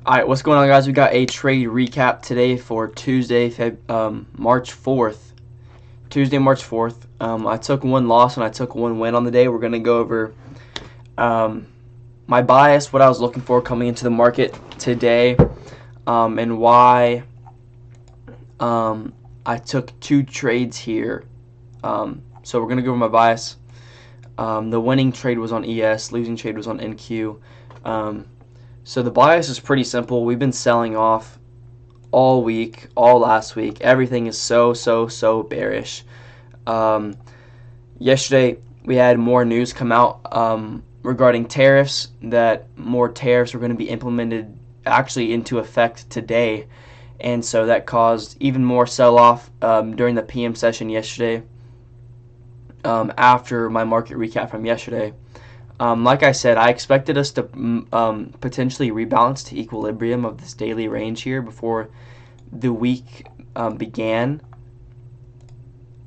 Alright, what's going on, guys? We got a trade recap today for Tuesday, March 4th. Tuesday, March 4th. I took one loss and I took one win on the day. We're going to go over my bias, what I was looking for coming into the market today, and why I took two trades here. So we're going to go over my bias. The winning trade was on ES, losing trade was on NQ. So the bias is pretty simple. We've been selling off all week, all last week. Everything is so bearish. Yesterday we had more news come out regarding tariffs, that more tariffs were going to be implemented actually into effect today, and so that caused even more sell-off during the PM session yesterday. After my market recap from yesterday. Like I said, I expected us to potentially rebalance to equilibrium of this daily range here before the week began,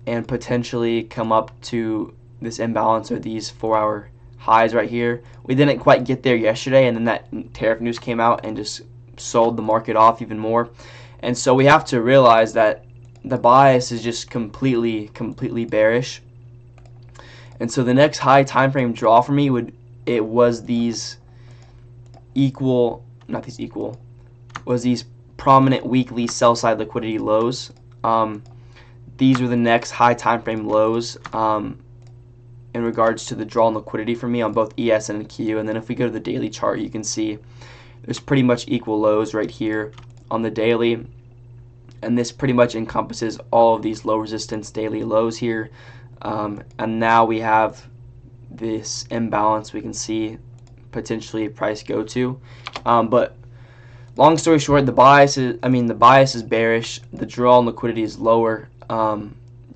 and potentially come up to this imbalance or these 4-hour highs right here. We didn't quite get there yesterday, and then that tariff news came out and just sold the market off even more. And so we have to realize that the bias is just completely bearish. And so the next high time frame draw for me was these prominent weekly sell side liquidity lows. These were the next high time frame lows in regards to the draw and liquidity for me on both ES and NQ. And then if we go to the daily chart, you can see there's pretty much equal lows right here on the daily, and this pretty much encompasses all of these low resistance daily lows here. And now we have this imbalance we can see potentially price go to. But long story short, the bias is bearish. The draw and liquidity is lower.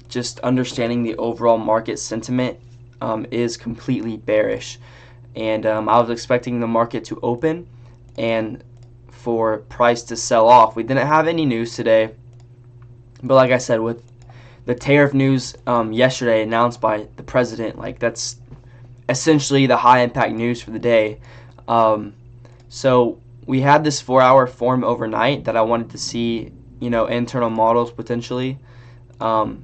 Just understanding the overall market sentiment is completely bearish. And I was expecting the market to open and for price to sell off. We didn't have any news today, but like I said, with the tariff news yesterday announced by the president, like, that's essentially the high impact news for the day. So we had this 4-hour form overnight that I wanted to see, internal models potentially have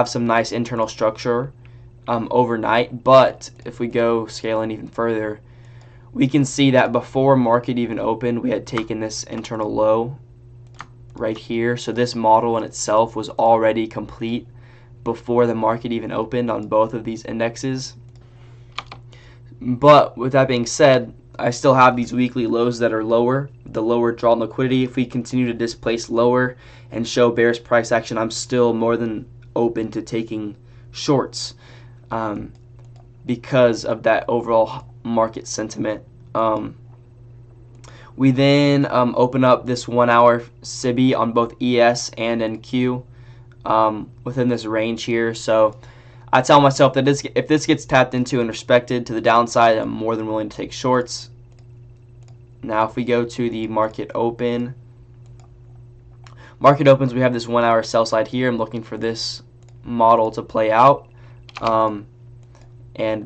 some nice internal structure overnight. But if we go scaling even further, we can see that before market even opened, we had taken this internal low right here. So this model in itself was already complete before the market even opened on both of these indexes. But with that being said, I still have these weekly lows that are lower, the lower draw and liquidity. If we continue to displace lower and show bearish price action, I'm still more than open to taking shorts because of that overall market sentiment. We then open up this 1-hour SIBI on both ES and NQ within this range here. So I tell myself that if this gets tapped into and respected to the downside, I'm more than willing to take shorts. Now if we go to the market opens, we have this 1-hour sell side here. I'm looking for this model to play out and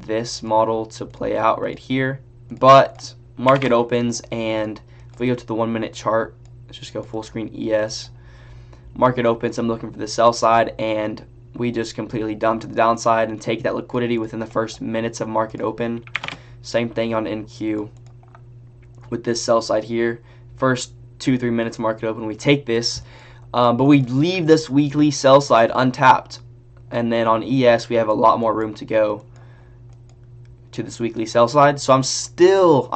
this model to play out right here. But market opens, and if we go to the 1-minute chart, let's just go full screen ES. Market opens, I'm looking for the sell side, and we just completely dump to the downside and take that liquidity within the first minutes of market open. Same thing on NQ with this sell side here. First 2-3 minutes market open, we take this, but we leave this weekly sell side untapped. And then on ES, we have a lot more room to go to this weekly sell side. So I'm still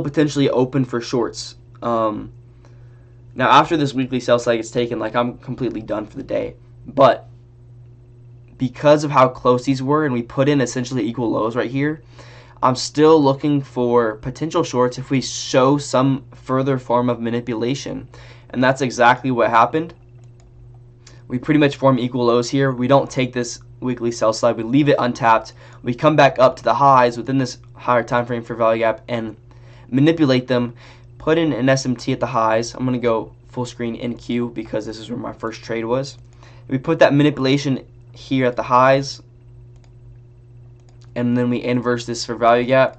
potentially open for shorts. Now after this weekly sell side gets taken, like, I'm completely done for the day. But because of how close these were, and we put in essentially equal lows right here, I'm still looking for potential shorts if we show some further form of manipulation. And that's exactly what happened. We pretty much form equal lows here. We don't take this weekly sell side, we leave it untapped. We come back up to the highs within this higher time frame for value gap and manipulate them, put in an SMT at the highs. I'm going to go full screen NQ because this is where my first trade was. We put that manipulation here at the highs, and then we inverse this for value gap.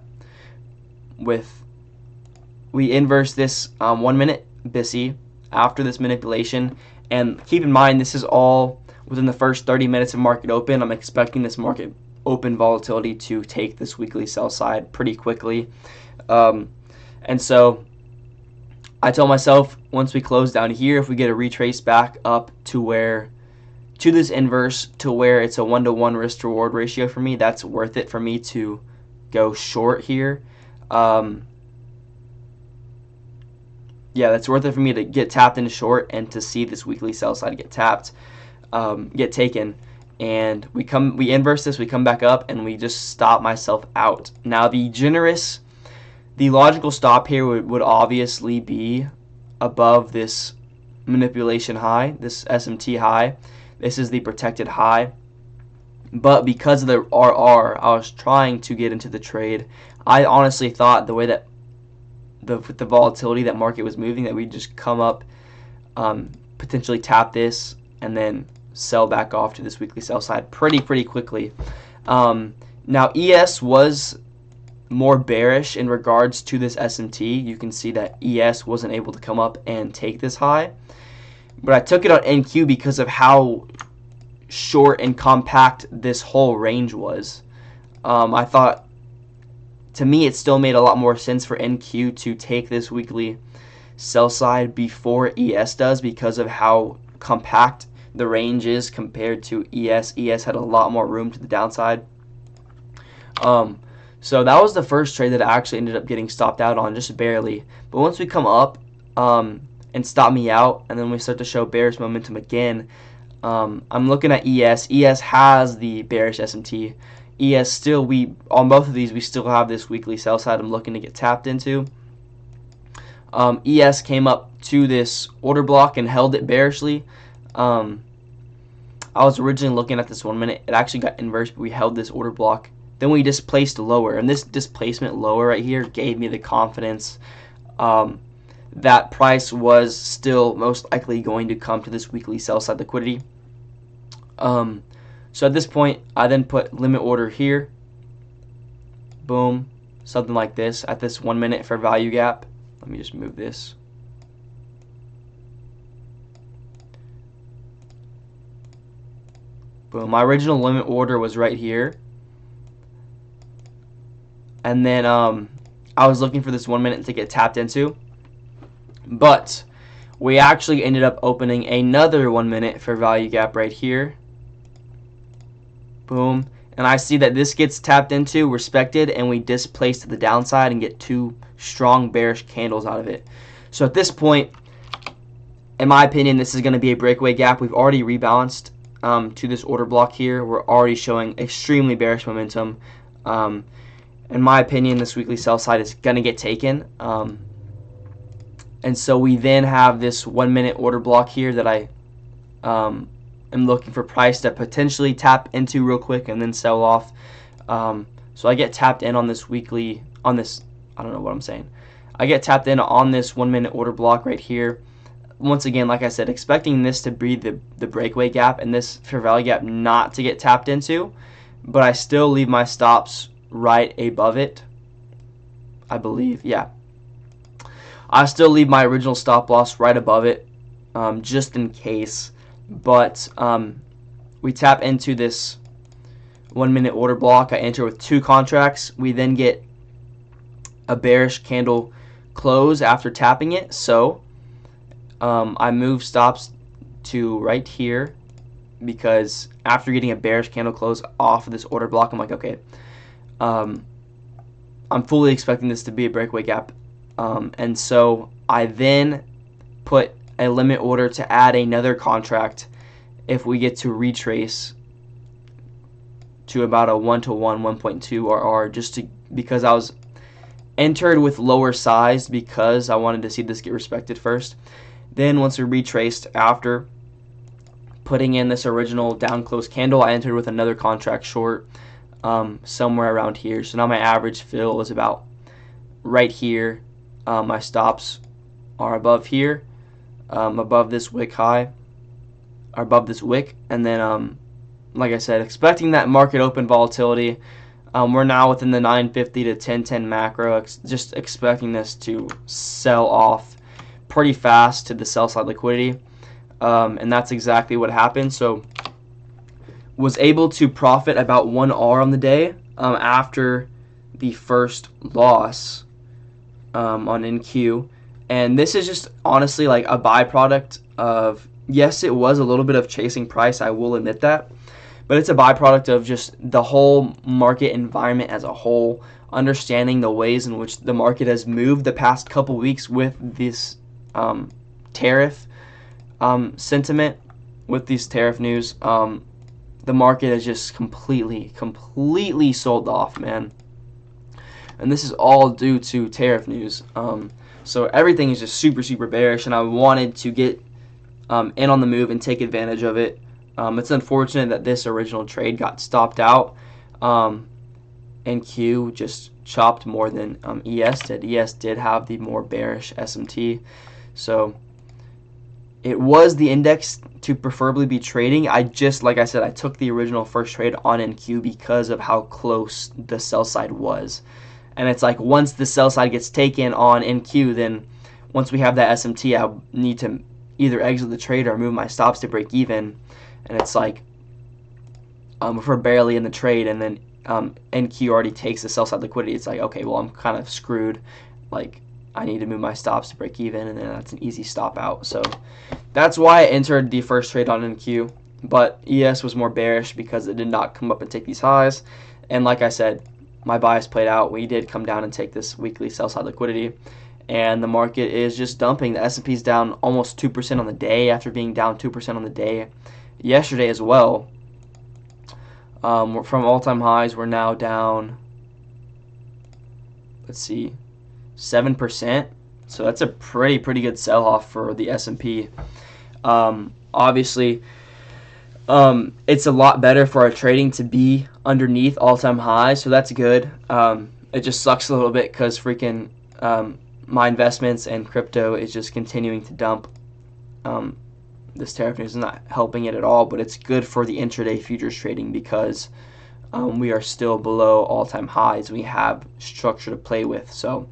we inverse this 1 minute BISI after this manipulation, and keep in mind this is all within the first 30 minutes of market open. I'm expecting this market open volatility to take this weekly sell side pretty quickly, and so I told myself once we close down here, if we get a retrace back up to this inverse to where it's a 1-to-1 risk to reward ratio for me, that's worth it for me to go short here. Yeah, that's worth it for me to get tapped into short and to see this weekly sell side get tapped, get taken, and we inverse this, we come back up, and we just stop myself out. Now the logical stop here would obviously be above this manipulation high, this SMT high. This is the protected high, but because of the RR, I was trying to get into the trade. I honestly thought the way that with the volatility that market was moving, that we'd just come up, potentially tap this, and then sell back off to this weekly sell side pretty quickly. Now ES was more bearish in regards to this SMT. You can see that ES wasn't able to come up and take this high, but I took it on NQ because of how short and compact this whole range was. I thought, to me, it still made a lot more sense for NQ to take this weekly sell side before ES does, because of how compact the range is compared to ES. ES had a lot more room to the downside. So that was the first trade that I actually ended up getting stopped out on, just barely. But once we come up and stop me out, and then we start to show bearish momentum again, I'm looking at ES. ES has the bearish SMT. ES still, on both of these, we still have this weekly sell side I'm looking to get tapped into. ES came up to this order block and held it bearishly. I was originally looking at this 1 minute. It actually got inverse, but we held this order block. Then we displaced lower, and this displacement lower right here gave me the confidence that price was still most likely going to come to this weekly sell side liquidity. So at this point, I then put limit order here. Boom, something like this at this 1 minute for value gap. Let me just move this. Boom, my original limit order was right here. And then I was looking for this 1 minute to get tapped into. But we actually ended up opening another 1 minute for value gap right here. Boom. And I see that this gets tapped into, respected, and we displace to the downside and get two strong bearish candles out of it. So at this point, in my opinion, this is going to be a breakaway gap. We've already rebalanced to this order block here. We're already showing extremely bearish momentum. In my opinion, this weekly sell side is going to get taken. And so we then have this 1 minute order block here that I am looking for price to potentially tap into real quick and then sell off. So I get tapped in on this weekly, I don't know what I'm saying. I get tapped in on this 1 minute order block right here. Once again, like I said, expecting this to be the breakaway gap and this fair value gap not to get tapped into, but I still leave my stops right above it, I believe. Yeah, I still leave my original stop loss right above it, just in case. But we tap into this 1 minute order block. I enter with 2 contracts. We then get a bearish candle close after tapping it. So I move stops to right here, because after getting a bearish candle close off of this order block, I'm like, okay, I'm fully expecting this to be a breakaway gap. And so I then put a limit order to add another contract if we get to retrace to about a 1-to-1, 1.2 RR, because I was entered with lower size because I wanted to see this get respected first. Then once we retraced after putting in this original down close candle, I entered with another contract short somewhere around here. So now my average fill is about right here. My stops are above here, above this wick high, or above this wick. And then, like I said, expecting that market open volatility, We're now within the 950 to 1010 macro, just expecting this to sell off pretty fast to the sell side liquidity, and that's exactly what happened. So was able to profit about 1R on the day after the first loss on NQ, and this is just honestly like a byproduct of, yes, it was a little bit of chasing price, I will admit that, but it's a byproduct of just the whole market environment as a whole, understanding the ways in which the market has moved the past couple weeks with this tariff sentiment, with these tariff news. The market is just completely sold off, man. And this is all due to tariff news. So everything is just super bearish, and I wanted to get in on the move and take advantage of it. It's unfortunate that this original trade got stopped out. NQ just chopped more than ES did. ES did have the more bearish SMT. So it was the index to preferably be trading. Like I said, I took the original first trade on NQ because of how close the sell side was. And it's like once the sell side gets taken on NQ, then once we have that SMT, I need to either exit the trade or move my stops to break even. And it's like if we're barely in the trade and then NQ already takes the sell side liquidity, it's like, okay, well, I'm kind of screwed. Like, I need to move my stops to break even, and then that's an easy stop out. So that's why I entered the first trade on NQ. But ES was more bearish because it did not come up and take these highs. And like I said, my bias played out. We did come down and take this weekly sell side liquidity, and the market is just dumping. The S&P is down almost 2% on the day after being down 2% on the day yesterday as well. From all-time highs, we're now down, let's see, 7%. So that's a pretty good sell-off for the S&P. Obviously, it's a lot better for our trading to be underneath all-time highs, so that's good. It just sucks a little bit because freaking my investments and crypto is just continuing to dump. This tariff news is not helping it at all, but it's good for the intraday futures trading because we are still below all-time highs. We have structure to play with. So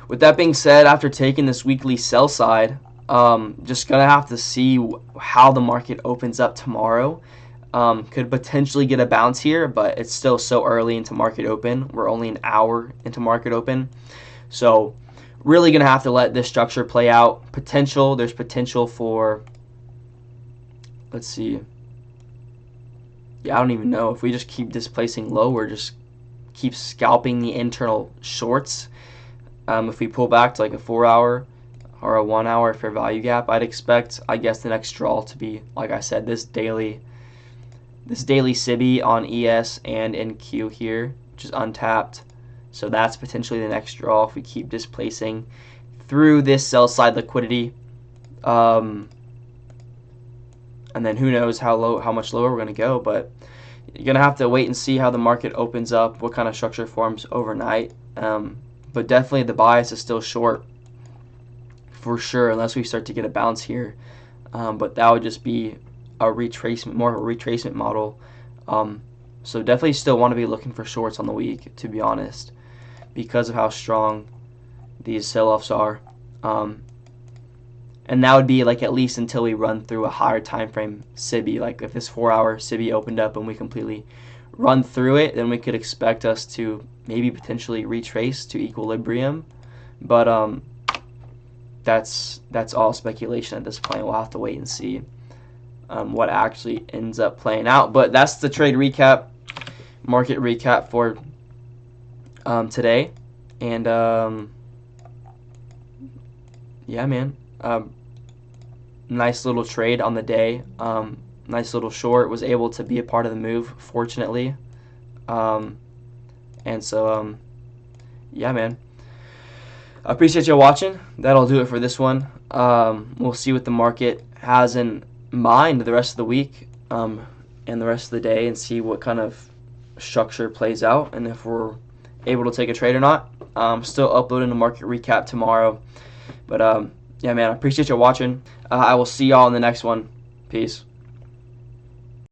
with that being said, after taking this weekly sell side, just going to have to see how the market opens up tomorrow. Could potentially get a bounce here, but it's still so early into market open. We're only an hour into market open. So really going to have to let this structure play out. There's potential for, let's see. Yeah, I don't even know. If we just keep displacing lower, just keep scalping the internal shorts. If we pull back to like a 4-hour or a 1-hour fair value gap, I'd expect, I guess, the next draw to be, like I said, this daily SIBI on ES and NQ here, which is untapped. So that's potentially the next draw if we keep displacing through this sell side liquidity. And then who knows how much lower we're going to go, but you're going to have to wait and see how the market opens up, what kind of structure forms overnight. But definitely the bias is still short for sure, unless we start to get a bounce here. But that would just be a retracement, more of a retracement model. So definitely still want to be looking for shorts on the week, to be honest, because of how strong these sell-offs are. And that would be like at least until we run through a higher time frame SIBI. Like if this 4-hour SIBI opened up and we completely run through it, then we could expect us to maybe potentially retrace to equilibrium. But that's all speculation at this point. We'll have to wait and see what actually ends up playing out. But that's the trade recap, market recap for today. And yeah, man. Nice little trade on the day. Nice little short. Was able to be a part of the move, fortunately. And so, yeah, man. I appreciate you watching. That'll do it for this one. We'll see what the market has in mind the rest of the week and the rest of the day, and see what kind of structure plays out and if we're able to take a trade or not. Still uploading a market recap tomorrow. But yeah, man, I appreciate you watching. I will see y'all in the next one. Peace.